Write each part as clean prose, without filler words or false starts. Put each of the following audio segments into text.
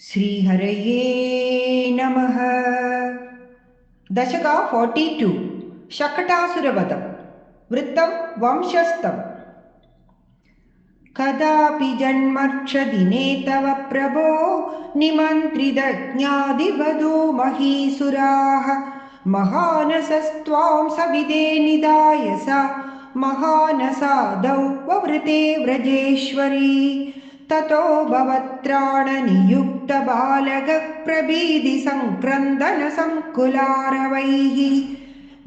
श्रीहरये नमः। दशका 42 शकटासुरवधं वृत्तं वंशस्थम्। कदापि जन्मर्क्षदिने तव प्रभो निमन्त्रितज्ञादिवधू महीसुराः महानसस्त्वां सविदे निधाय सा महानसादौ ववृते व्रजेश्वरी। ततो भवत्राणनियुक्तबालकप्रभीतिसङ्क्रन्दनसङ्कुलारवैः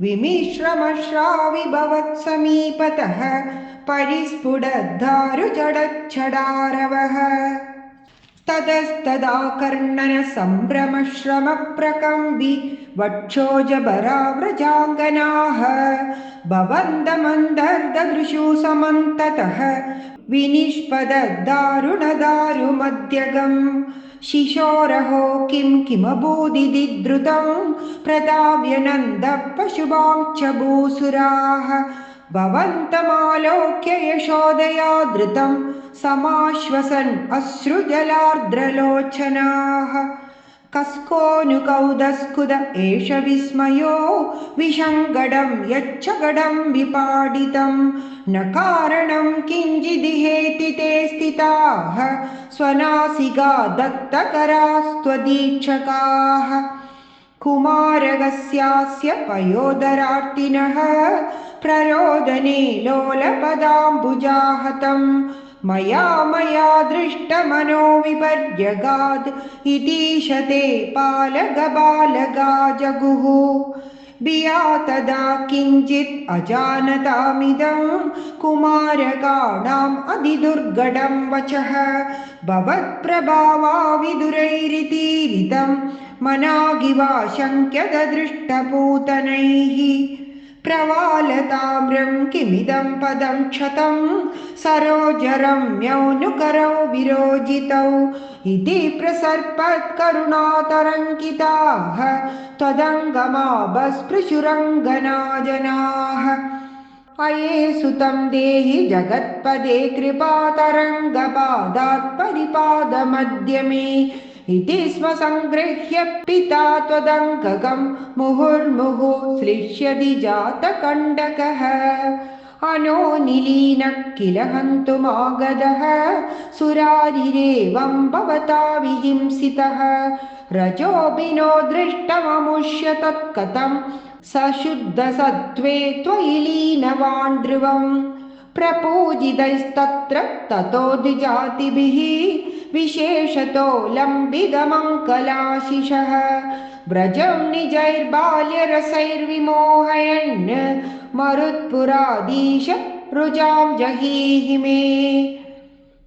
विमिश्रमश्राविभवत्समीपतः परिस्फुटद्दारुजडच्छडारवः। ततस्तदा कर्णनसम्भ्रमश्रमप्रकम्बि वक्षोजभराव्रजाङ्गनाः भवन्तमन्तर्ददृशु समन्ततः विनिष्पदद्दारुणदारुमध्यगम्। शिशोरहो किमभूदिद्रुतं प्रदाव्यनन्दः पशुभां च भूसुराः भवन्तमालोक्य यशोदया धृतं समाश्वसन् अश्रुजलार्द्रलोचनाः। कस्कोऽनुकौदस्कुद एष विस्मयो विषङ्गडं यच्चगडं विपाडितं न कारणं किञ्चिदिहेति ते स्थिताः स्वनासिका दत्तकरास्त्वदीक्षकाः। कुमारगस्यास्य पयोदरार्तिनः प्ररोदने लोलपदाम्बुजाहतं मया दृष्टमनो विपर्यगाद् इतीशते पालकबालका जगुः। भिया तदा किञ्चित् अजानतामिदं कुमारकाणाम् अधिदुर्घटं वचः भवत्प्रभावा विदुरैरितीरितं मनागिवाशङ्क्य ददृष्टपूतनैः। प्रवालताम्रं किमिदं पदं क्षतं सरोजरम्यौनुकरौ विरोजितौ इति प्रसर्पत्करुणातरङ्किताः त्वदङ्गमाभस्पृशुरङ्गनाजनाः। अये सुतं देहि जगत्पदे कृपातरङ्गपादात् परिपादमद्य मे इति स्म सङ्गृह्य पिता त्वदङ्गकं मुहुर्मुहुः श्लिष्यति जातकण्डकः। अनो निलीनः किल हन्तुमागतः सुरारिरेवं भवता विहिंसितः रजोऽभिनो दृष्टममुष्य तत्कथं सशुद्धसत्त्वे त्वयि लीनवान् ध्रुवम्। प्रपूजितैस्तत्र ततो द्विजातिभिः विशेषतो लम्बितमङ्कलाशिषः व्रजं निजैर्बाल्यरसैर्विमोहयन् मरुत्पुराधीश रुजां जहीहि मे।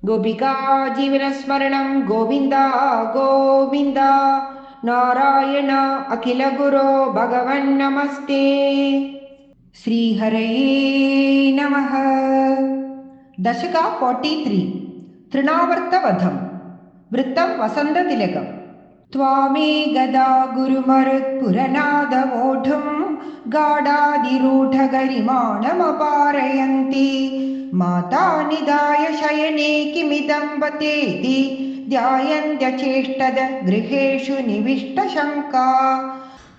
गोपिका जीवनस्मरणं गोविन्द गोविन्द। नारायण अखिल गुरो भगवन्नमस्ते। श्रीहरये नमः। दशका 43 तृणावर्तवधं वृत्तं वसन्ततिलकम्। त्वामेकदा गुरुमरुत्पुरनादवोढुं गाढादिरूढगरिमाणमपारयन्ति माता निधाय शयने किमिदं वतेति ध्यायन्त्यचेष्टद गृहेषु निविष्टशङ्का।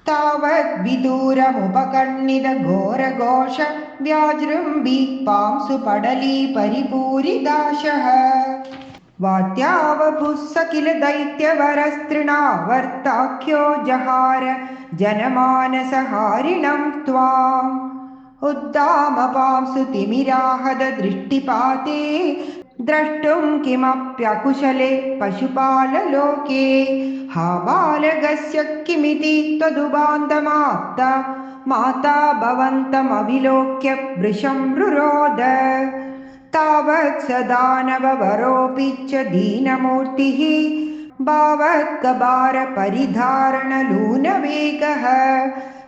तावद् विदूरमुपकर्णित घोरघोष व्याजृम्भि पांसु पडली परिपूरिदाशः। वात्यावभुः स किल दैत्यवरस्तृणावर्ताख्यो जहार जनमानसहारिणं त्वाम्। उद्दामपांसु तिमिराहद दृष्टिपाते द्रष्टुं किमप्यकुशले पशुपाललोके। हा बालकस्य किमिति त्वदुबान्धमाप्ता माता भवन्तमविलोक्य वृषं रुरोद। तावत् स दानववरोऽपि च दीनमूर्तिः भावत्कभारपरिधारणलूनवेगः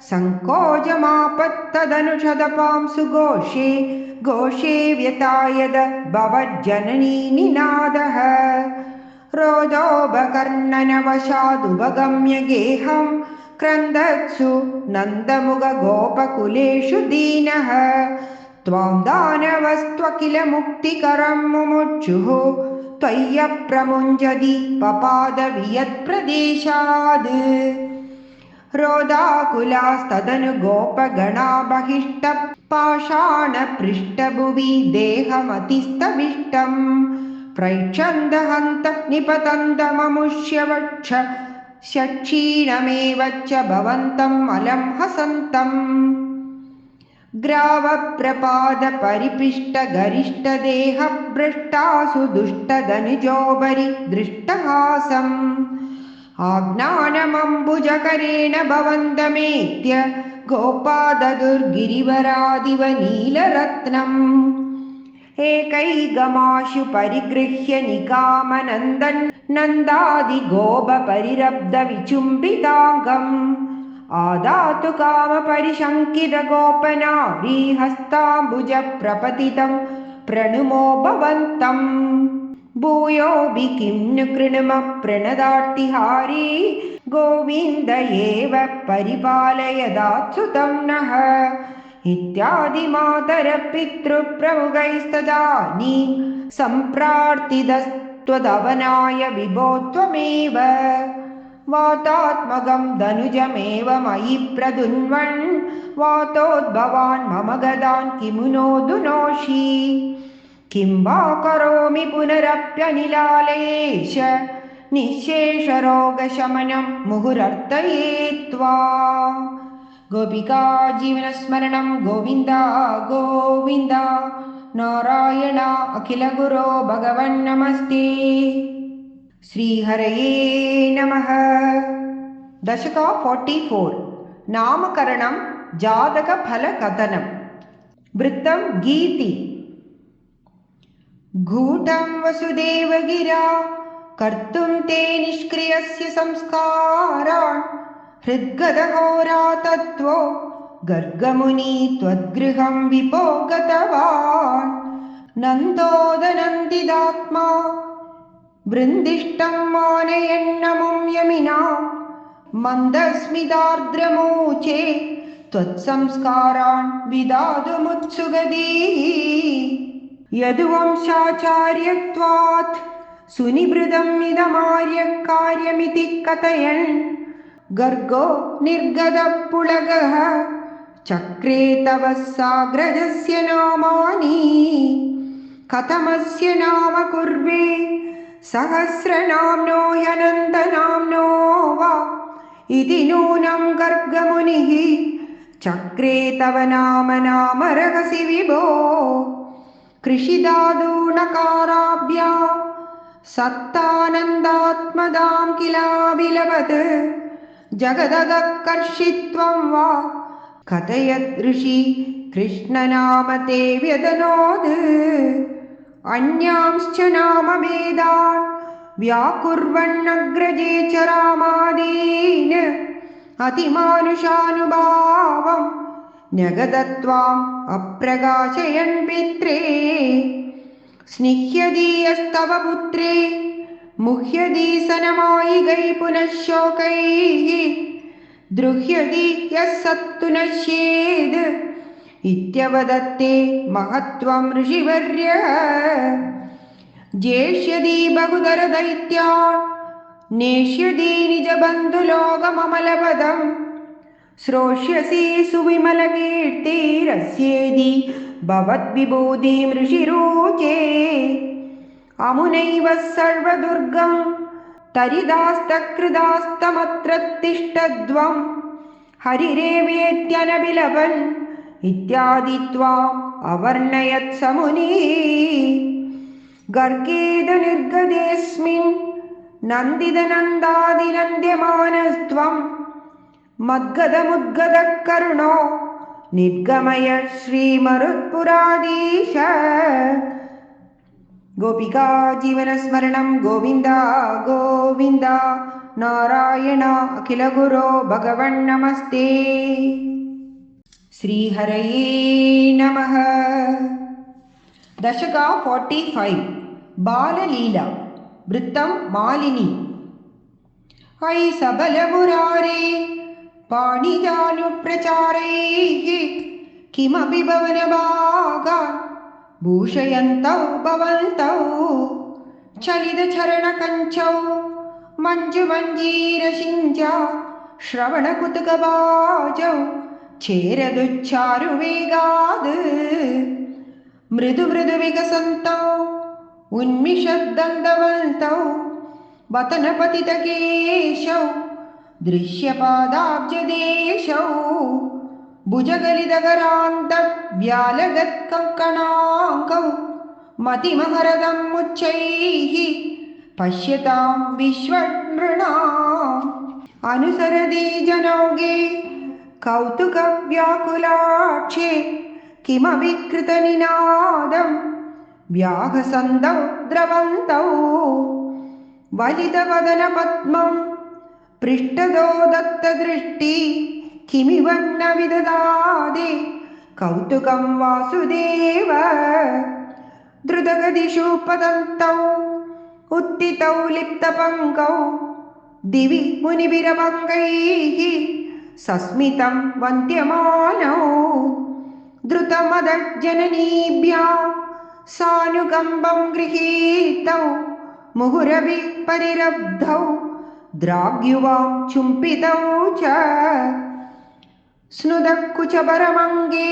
सङ्कोचमापत्तदनुषदपांसु घोषे घोषे व्यतायद भवज्जननी निनादः। रोदोपकर्णनवशादुपगम्य गेहं क्रन्दत्सु नन्दमुखगोपकुलेषु दीनः। त्वां दानवस्त्वखिल मुक्तिकरं मुमुक्षुः त्वय्यप्रमुञ्जति पपादवियत्प्रदेशाद् रोदाकुलास्तदनु गोपगणा बहिष्टः पाषाणपृष्ठभुवि देहमतिस्तविष्टम् प्रैच्छन्दहन्त निपतन्तममुष्यवक्ष षक्षीणमेव च भवन्तम् अलं हसन्तम् ग्रावप्रपादपरिपिष्टगरिष्ठदेहभ्रष्टासु दुष्टधनुजोपरि दृष्टहासम् आज्ञानमम्बुजकरेण भवन्तमेत्य गोपाददुर्गिरिवरादिव नीलरत्नम् एकैकमाशु परिगृह्य निकामनन्दन् नन्दादिगोपपरिरब्धविचुम्बिताङ्गम् आदातु कामपरिशङ्कितगोपनारी हस्ताम्बुजप्रपतितं प्रणुमो भवन्तम् भूयोऽपि किं नु कृणुमः प्रणदार्तिहारी गोविन्द एव परिपालयदाच्युतं नः इत्यादिमातरपितृप्रमुखैस्तदानीं सम्प्रार्थितस्त्वदवनाय विभो त्वमेव वातात्मकं धनुजमेव मयि प्रदुन्वन् वातोद्भवान् मम गदान् किमु नोदुनोषि किं वा करोमि पुनरप्यनिलालयेश निःशेषरोगशमनं मुहुरर्तये त्वा गोपिका जीवनस्मरणं गोविन्द गोविन्द नारायण अखिलगुरो भगवन्नमस्ते श्रीहरये नमः। दशका 44 नामकरणं जातकफलकथनं वृत्तं गीति घूटं वसुदेवगिरा कर्तुं ते निष्क्रियस्य संस्कारान् हृद्गदहोरातत्वो गर्गमुनि त्वद्गृहं विपो गतवान् नन्दोदनन्दिदात्मा वृन्दिष्टं मानयन्नमुं यमिना मन्दस्मितार्द्रमूचे त्वत्संस्कारान् विदातुमुत्सुगदी यदुवंशाचार्यत्वात् सुनिवृतम् इदमार्यकार्यमिति कथयन् गर्गो निर्गतपुलगः चक्रे तव साग्रजस्य नामानि कथमस्य नाम कुर्वे सहस्रनाम्नो ह्यनन्तनाम्नो वा इति नूनं गर्गमुनिः चक्रे तव नाम नामरहसि विभो कृषिदादूणकाराभ्या सत्तानन्दात्मदां किलाभिलभत् जगदगकर्षित्वं वा कथयदृषि कृष्णनाम ते व्यदनोद् अन्यांश्च नामभेदान् व्याकुर्वन्नग्रजे च रामादीन् अतिमानुषानुभावं न्यगदत्वाम् अप्रकाशयन् पित्रे स्निह्यति यस्तव पुत्रे मुह्यति सनमायिगै पुनः शोकैः द्रुह्यति यः सत्तु नश्येद् इत्यवदत्ते महत्त्वं ऋषिवर्यः जेष्यति बहुधरदैत्यान् नेष्यति निजबन्धुलोकममलपदम् श्रोष्यसि सुविमलकीर्तिरस्येदि भवद्विभूतिं ऋषिरुचे अमुनैव सर्वदुर्गं तरिदास्तकृदास्तमत्र तिष्ठध्वं हरिरेवेत्यनभिलभन् इत्यादि त्वाम् अवर्णयत् समुनिः गर्गेद निर्गतेऽस्मिन् नन्दितनन्दादिनन्द्यमानस्त्वं मद्गदमुद्गदः करुणो निर्गमय श्रीमरुत्पुराधीश गोपिका जीवनस्मरणं गोविन्द गोविन्द नारायण अखिलगुरो भगवन्नमस्ते श्रीहरये नमः। दशका 45 बाललीला वृत्तं मालिनी अयि सबलमुरारे पाणिजानुप्रचारैः किमपि भवनभागान् भूषयन्तौ भवन्तौ ചലിതചരണകഞ്ചൗ മഞ്ജുമഞ്ജീരശിഞ്ച ശ്രവണകുതുകവാചൗ ചേരദുച്ചാരുവേഗാത് മൃദുമൃദുവികസന്തൗ ഉന്മിഷദ്ദന്തവന്തൗ വതനപതിതകേശൗ ദൃശ്യപാദാബ്ജദേശൗ ഭുജഗലിതകരാന്തവ്യാലഗത്കങ്കണാങ്കൗ മതിമഹരദം മുച്ചൈഃ പശ്യതാം വിശ്വനൃണാം അനുസരതി ജനൗഘേ കൗതുകവ്യാകുലാക്ഷേ കിമപി കൃതനിനാദം വ്യാഹസന്തൗ ദ്രവന്തൗ വലിതവദനപദ്മം പൃഷ്ഠതോ ദത്തദൃഷ്ടി കിമിവ ന വിദദാതി കൗതുകം വാസുദേവ ദ്രുതഗതിഷു പതന്തൗ ഉത്തിതൗ ലിപ്തപങ്കൗ ദിവി മുനിവിരഭംഗൈഃ സസ്മിതം വന്ദ്യമാനൗ ദ്രുതമദജ്ജനനീഭ്യാ സാനുകമ്പം ഗൃഹീതൗ മുഹുരവി പരിരബ്ധൗ ദ്രാഗ്യുവാം ചുംബിതൗ ച സ്നുതക്കുചപരമംഗേ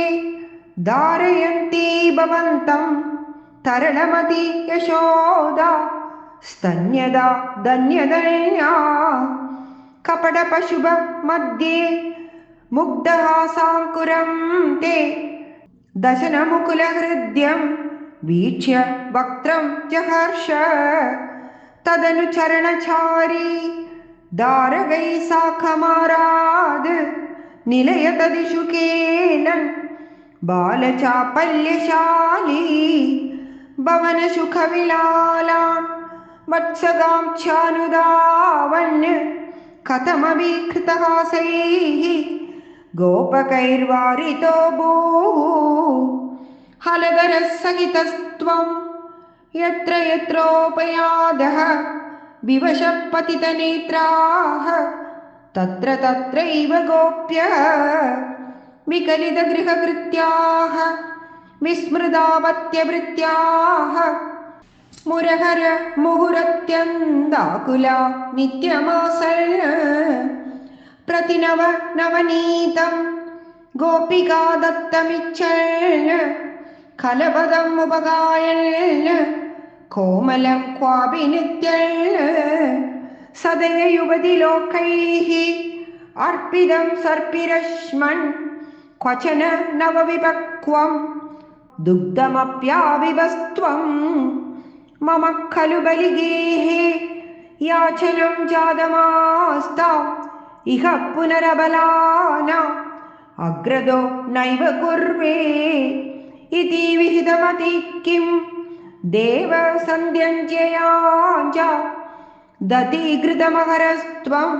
ധാരയന്തി ഭവന്തം തരളമതി യശോദ സ്തന്യദാ ധന്യധന്യാ കപടപശുഭ മധ്യേ മുഗ്ധഹാസാങ്കുരം തേ ദശനമുകുലഹൃദ്യം വീക്ഷ്യ വക്ത്രം ജഹർഷ തദനു ചരണചാരി ധാരകൈ സാഖമാരാത് നിലയതദിഷു കേലൻ ബാലചാപല്യശാലീ ഭവനസുഖവിലാലാൻ വത്സഗാം ഛാനുദാവन् കഥമവികൃതഹാസൈഃ ഗോപകൈർവാരിതോ ഭൂഃ ഹലധരസഹിതസ്ത്വം യത്ര യത്രോപയാദഃ വിവശഃ പതിതനേത്രാः തത്ര തത്രൈവ ഗോപ്യഃ വികലിതഗൃഹകൃത്യാः വിസ്മൃതാവത്യവൃത്യാः മുരഹര മുഹുരത്യന്താകുല നിത്യമാസൽ പ്രതിനവ നവനീതം ഗോപികാ ദത്തമിച്ഛൽ കലപദം ഉപഗായൽ കോമലം ക്വാപി നിത്യൽ സദയ യുവതി ലോകൈഃ അർപ്പിതം സർപ്പിരശ്മൻ ക്വചന നവവിപക്വം ദുഗ്ധമപ്യാവിവസ്ത്വം മമ ഖലു ബലിഗേഃ യാചനം ജാതമാസ്താ ഇഹ പുനരബലാന അഗ്രദോ നൈവ കുർവേ ഇതി വിഹിതമതി കിം ദേവ സന്ധ്യഞ്ജയാഞ്ച ദതിഘൃതമഹരസ്ത്വം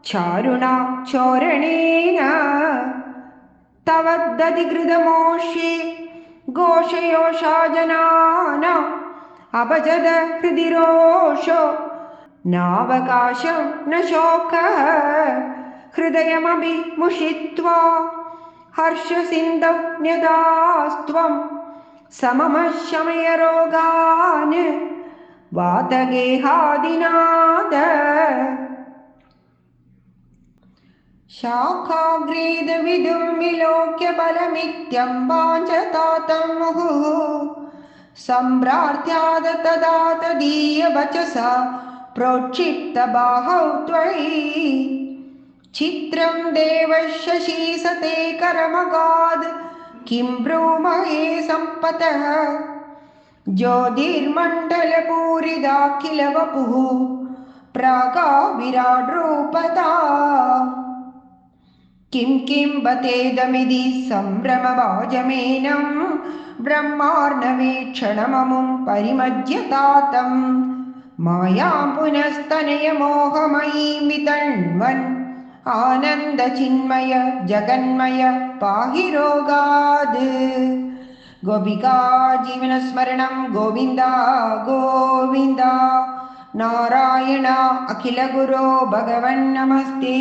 ചാരുണാ ചോരണേന തവ ദതിഘൃതമോഷേ ഘോഷയോഷാ ജനാന അപജദ ഹൃദി രോഷോ നാവകാശം ന ശോകഃ ഹൃദയമപി മുഷിത്വാ ഹർഷസിന്ധൗ ന്യദാസ്ത്വം സമമ ശമയ രോഗാന് വാതഗേഹാദിനാദ ശാഖാഗ്രീത വിദും വിലോക്യ ബലമിത്യം വാഞ്ചതാതം മുഹുഃ സംഭ്രാർത്യാദ തദാ തദീയ വചസാ പ്രോക്ഷിപ്ത ബാഹൗ ത്വയി ചിത്രം ദേവശശീ സതേ കരമഗാദ് കിം ബ്രൂമഹേ സമ്പതഃ ജ്യോതിർമണ്ഡലപൂരിതാഖില വപുഃ പ്രാഗാ വിരാഡ്രൂപതാ കിം കിം ബതേദമിതി സംഭ്രമവാജമേനം ബ്രഹ്മാർണവീക്ഷണമമും പരിമജ്യതാതം മായാം പുനസ്തനയമോഹമയീം വിതൺവൻ ആനന്ദചിന്മയ ജഗന്മയ പാഹി രോഗാത് ഗോപികാ ജീവനസ്മരണം ഗോവിന്ദ ഗോവിന്ദ നാരായണ അഖില ഗുരോ ഭഗവൻ നമസ്തേ.